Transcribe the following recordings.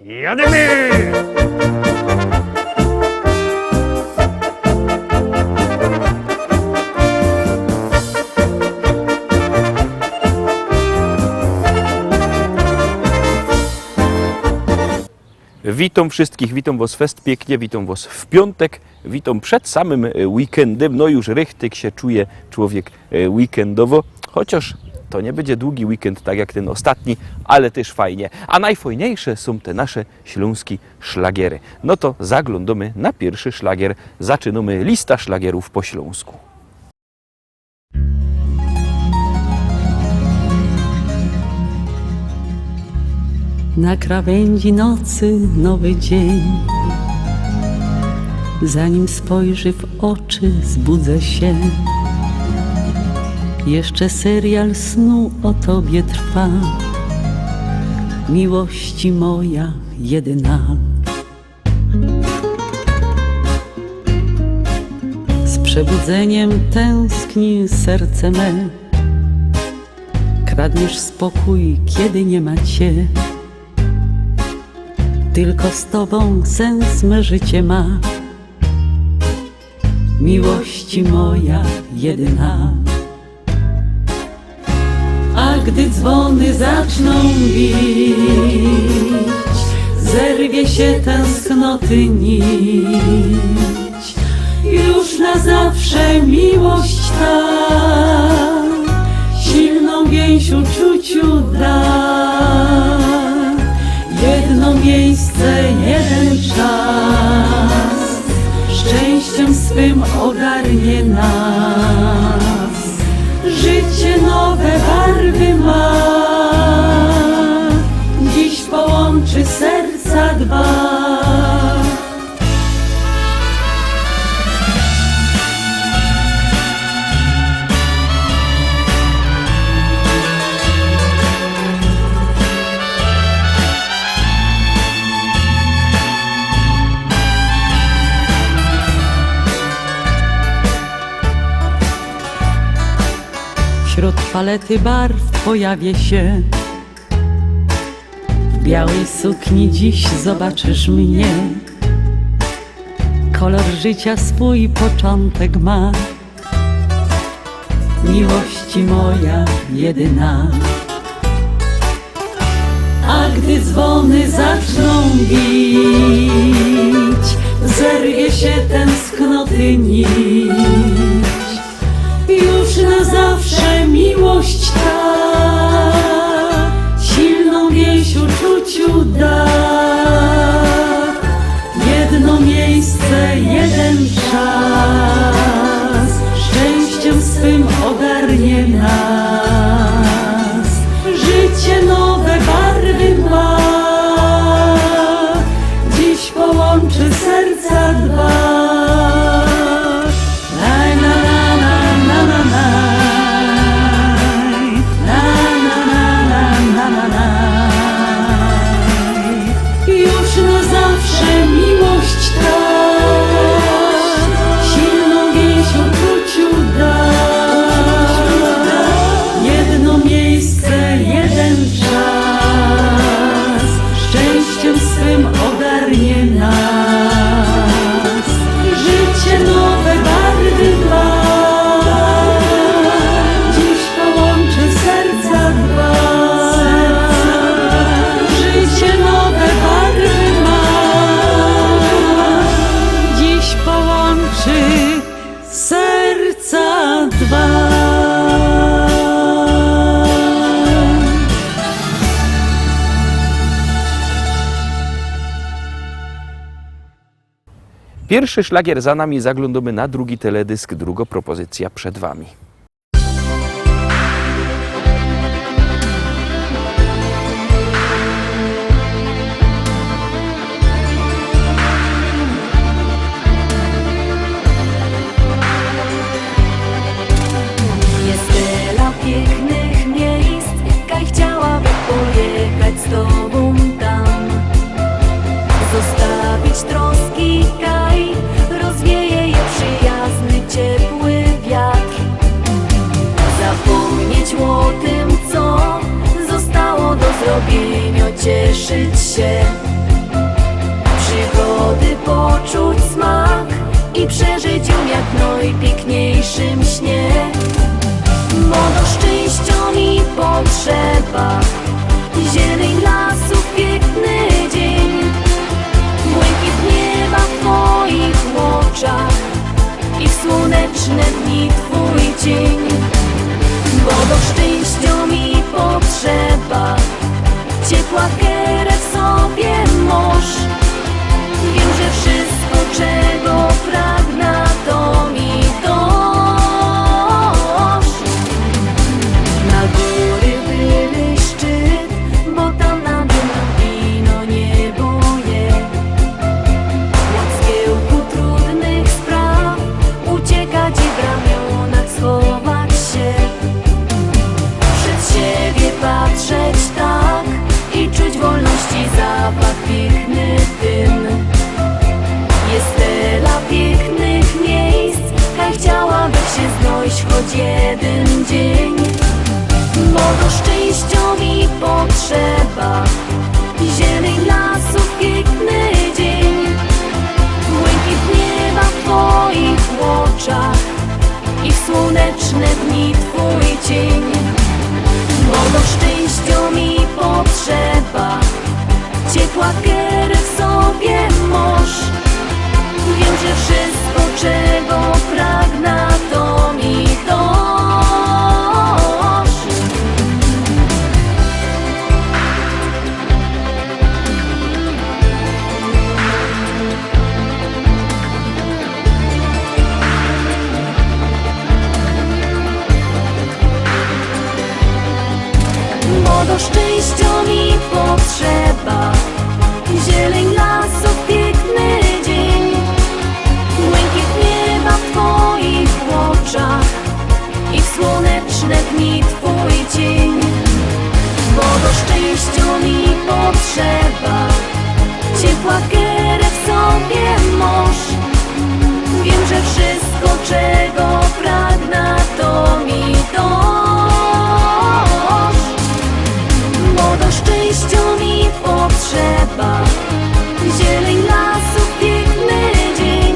Jademy! Witam wszystkich, witam was fest pięknie, witam was w piątek, witam przed samym weekendem. No już rychtyk się czuje człowiek weekendowo, chociaż to nie będzie długi weekend, tak jak ten ostatni, ale też fajnie. A najfajniejsze są te nasze śląskie szlagiery. No to zaglądamy na pierwszy szlagier. Zaczynamy lista szlagierów po śląsku. Na krawędzi nocy nowy dzień. Zanim spojrzy w oczy, zbudzę się. Jeszcze serial snu o tobie trwa. Miłości moja jedyna. Z przebudzeniem tęskni serce me. Kradniesz spokój, kiedy nie ma cię. Tylko z tobą sens me życie ma. Miłości moja jedyna. A gdy dzwony zaczną bić, zerwie się tęsknoty nić. Już na zawsze miłość ta silną więź uczuciu da. Jedno miejsce, jeden czas, szczęściem swym ogarnie nas. Życie nowe barwy ma, dziś połączy serca dwa. Wśród palety barw pojawię się. W białej sukni dziś zobaczysz mnie. Kolor życia swój początek ma. Miłości moja jedyna. A gdy dzwony zaczną bić, zerwie się tęsknoty nić. Już na zawsze miłość ta silną więź uczuciu da. Jedno miejsce, jeden czas, szczęściem swym ogarnie nas. Życie nowe barwy ma, dziś połączy serca dwa. Pierwszy szlagier za nami, zaglądamy na drugi teledysk, druga propozycja przed wami. Jest tyle pięknych miejsc, kaj chciałabym pojechać z tobą tam. Zostawić troski, kaj rozwieje je przyjazny, ciepły wiatr. potrzeba. Zieleń lasów, piękny dzień, błękit nieba w twoich oczach i w słoneczne dni twój cień. Bo do szczęścia mi potrzeba, ciepła kierę w sobie moż. Wiem, że wszystko, czego pragnę, to mi dosz. Na góry wyły szczyt, bo tam nade mną wino niebo je. Od zgiełku trudnych spraw uciekać i w ramionach schować się. Przed siebie patrzeć tak i czuć wolności zapach, piękny dym. Jest tyle pięknych miejsc, kaj chciałaby się znojść choć jeden dzień. Bo do szczęścia mi potrzeba, zieleń lasów, piękny dzień, błękit nieba w twoich oczach i w słoneczne dni twój cień. Bo do szczęścia mi potrzeba, ciepła kierę w sobie moż. Wiem, że wszystko, czego pragnę, to mi dosz. Bo do szczęścia mi potrzeba, zieleń lasów, piękny dzień, błękit nieba w twoich oczach i w słoneczne dni twój cień. Bo do szczęścia mi potrzeba, ciepła kierę w sobie moż. Wiem, że wszystko, czego pragnę, to mi dosz. Bo do szczęścia mi potrzeba, zieleń lasów, piękny dzień,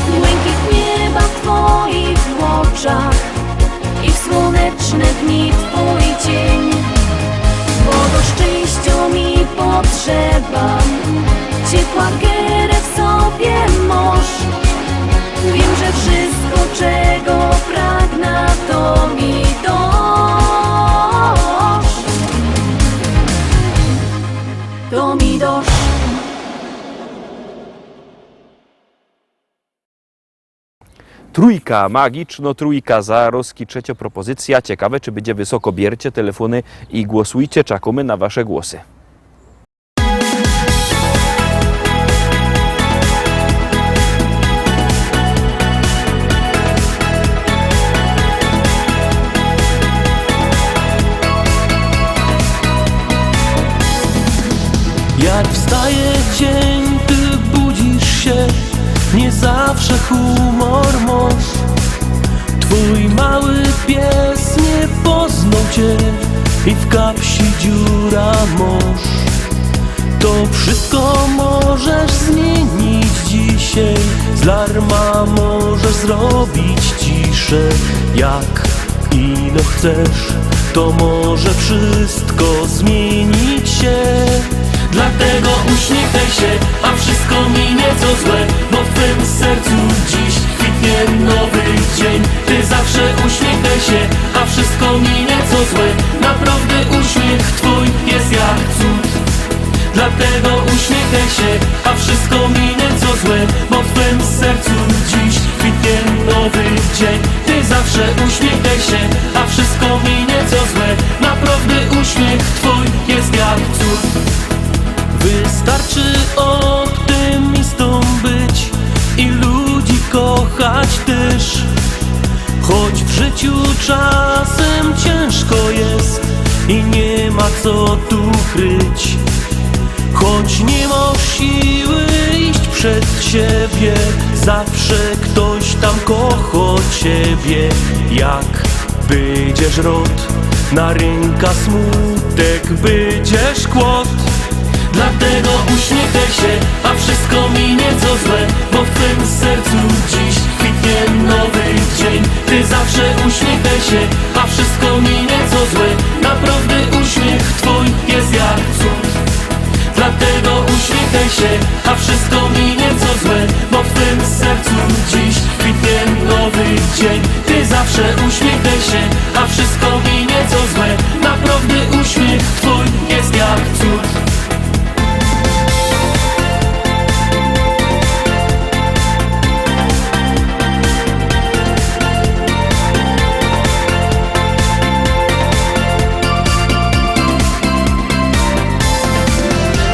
błękit nieba w twoich oczach i w słoneczne dni twój cień. Bo do szczęścia mi potrzeba, ciepła kierę w sobie moż. Wiem, że wszystko, czego pragnę, to mi dosz. To mi dosz. Trójka, magiczno trójka, zaroski, trzecia propozycja. Ciekawe, czy będzie wysoko. Biercie telefony i głosujcie. Czekamy na wasze głosy. Jak wstaje dzień, ty budzisz się, nie zawsze humor masz. Twój mały pies nie poznał cię i w kapsi dziura masz. To wszystko możesz zmienić dzisiaj, z darma możesz zrobić ciszę. Jak ino chcesz, to może wszystko zmienić się. Dlatego uśmiechaj się, a wszystko minie co złe, bo w twym sercu dziś kwitnie nowy dzień. Ty zawsze uśmiechaj się, a wszystko minie co złe. Naprawdę uśmiech twój jest jak cud. Dlatego uśmiechaj się, a wszystko minie co złe, bo w twym sercu dziś kwitnie nowy dzień. Ty zawsze uśmiechaj się, a wszystko minie co złe. Naprawdę uśmiech twój jest jak cud. Wystarczy optymistą być i ludzi kochać też. Choć w życiu czasem ciężko jest i nie ma co tu kryć. Choć nie masz siły iść przed siebie, zawsze ktoś tam kocha ciebie. Jak będziesz rod, na rynka smutek będziesz kłod. Dlatego uśmiechaj się, a wszystko minie co złe, bo w twym sercu dziś kwitnie nowy dzień. Ty zawsze uśmiechaj się, a wszystko minie co złe. Naprawdę się, a wszystko minie co złe, bo w twym sercu dziś kwitnie nowy dzień. Ty zawsze uśmiechaj się, a wszystko minie co złe, naprawdę uśmiech twój jest jak cud.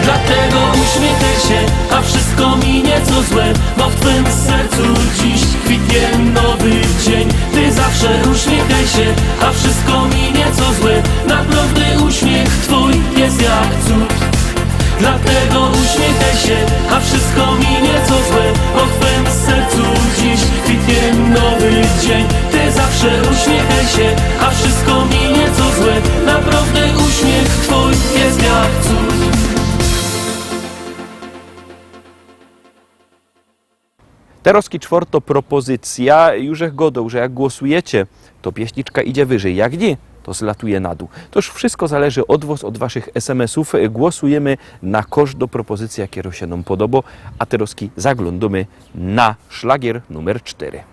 Dlatego uśmiechaj się, a wszystko minie co złe, bo w twym sercu dziś kwitnie nowy dzień. Ty zawsze uśmiechaj się, a wszystko minie co złe, naprawdę uśmiech twój jest jak cud. Dlatego uśmiechaj się, a wszystko minie co złe, bo w twym sercu dziś kwitnie nowy dzień. Ty zawsze uśmiechaj się, a wszystko minie co złe, naprawdę uśmiech twój jest jak cud. Teroski czwarto propozycja, jużech godą, że jak głosujecie, to pieśniczka idzie wyżej, jak nie, to zlatuje na dół. To już wszystko zależy od was, od waszych SMS-ów. Głosujemy na każdą propozycję, jakie się nam podoba, a teroski zaglądamy na szlagier numer 4.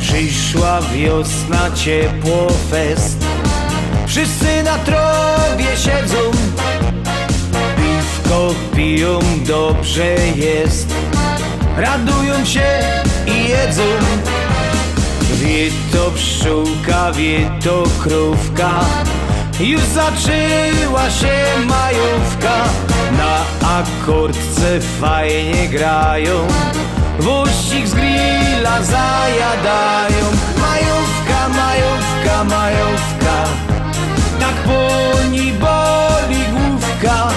Przyszła wiosna, ciepło fest. Wszyscy na trawie siedzą, piwko piją, dobrze jest. Radują się i jedzą. Wie to pszczółka, wie to krówka. Już zaczęła się majówka. Na akordce fajnie grają, wościk z grilla zajadają. Majówka, majówka, majówka, tak poni boli główka,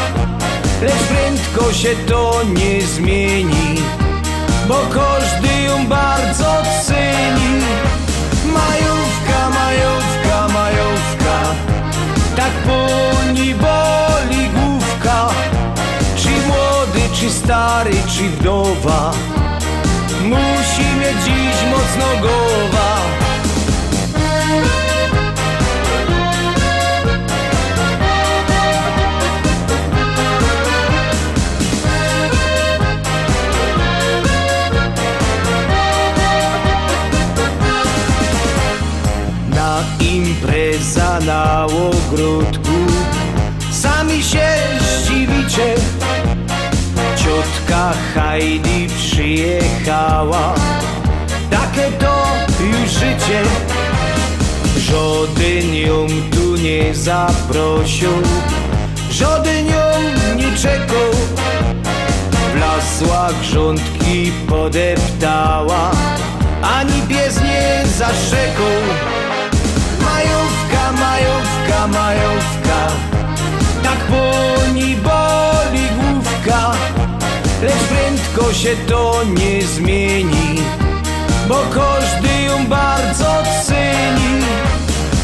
lecz prędko się to nie zmieni, bo każdy ją bardzo ceni. Majówka, majówka, majówka, tak poni boli główka, czy młody, czy stary, czy wdowa, musi mieć dziś mocno głowa. Impreza na ogródku, sami się zdziwicie. Ciotka Heidi przyjechała, takie to już życie. Żaden ją tu nie zaprosił, żaden ją nie czekał. Wlasła grządki podeptała, ani pies nie zaszczekał. Majówka, majówka, majówka, tak poni boli główka, lecz prędko się to nie zmieni, bo każdy ją bardzo ceni.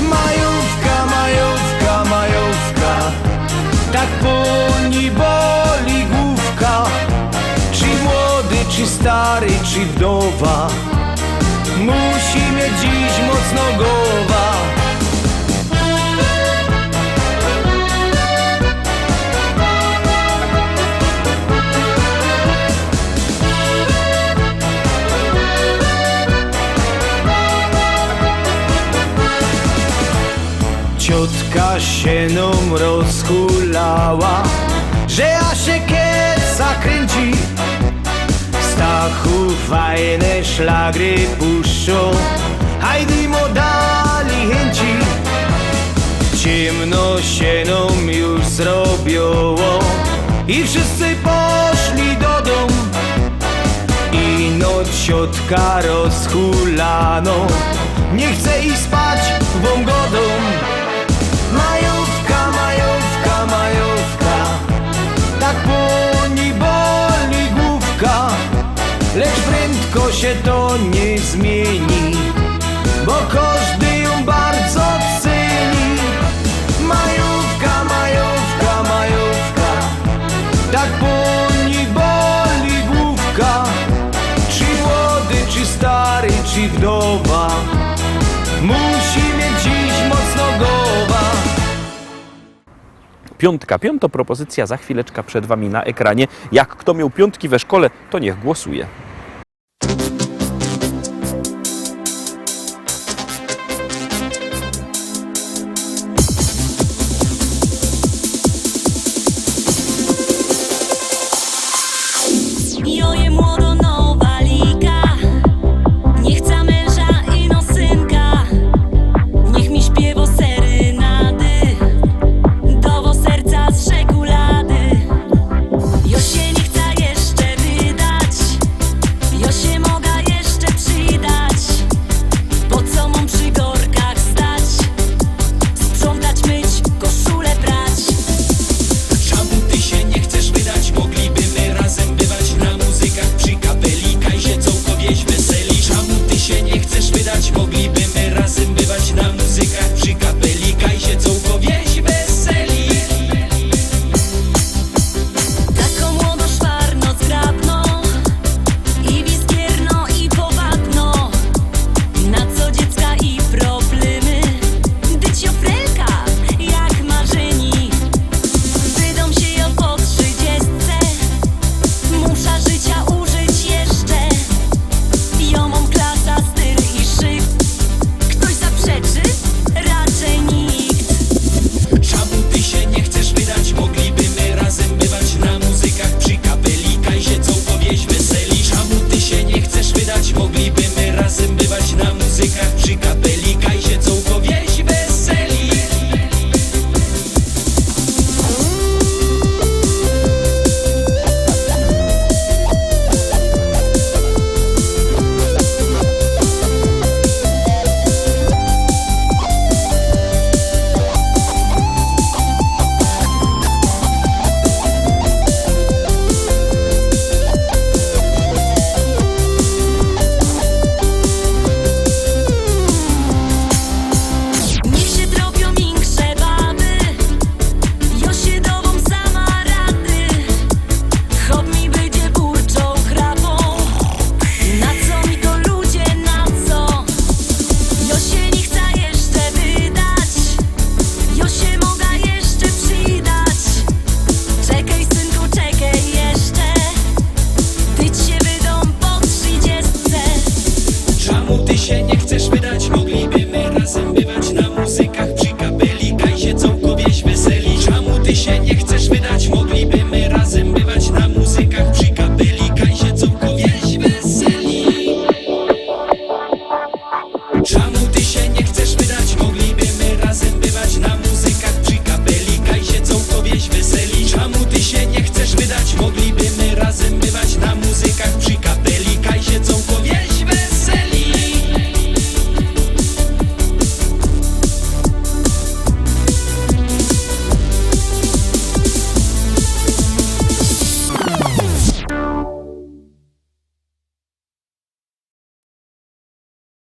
Majówka, majówka, majówka, tak poni boli główka, czy młody, czy stary, czy wdowa, musi mieć dziś mocno głowa. Ciotka się nam rozhulała, że aż się kieca kręci. Stachu fajne szlagry puszczą, Heidi mu dali chęci. Ciemno się nam już zrobiło i wszyscy poszli do domu. Ino ciotka rozhulano, nie chce iść spać wą godą. Majówka, majówka, majówka, tak poni boli główka, lecz prędko się to nie zmieni, bo każdy ją bardzo ceni. Majówka, majówka, majówka, tak poni boli główka, czy młody, czy stary, czy wdowa, musi mieć piątka. Piąto propozycja za chwileczkę przed Wami na ekranie. Jak kto miał piątki we szkole, to niech głosuje.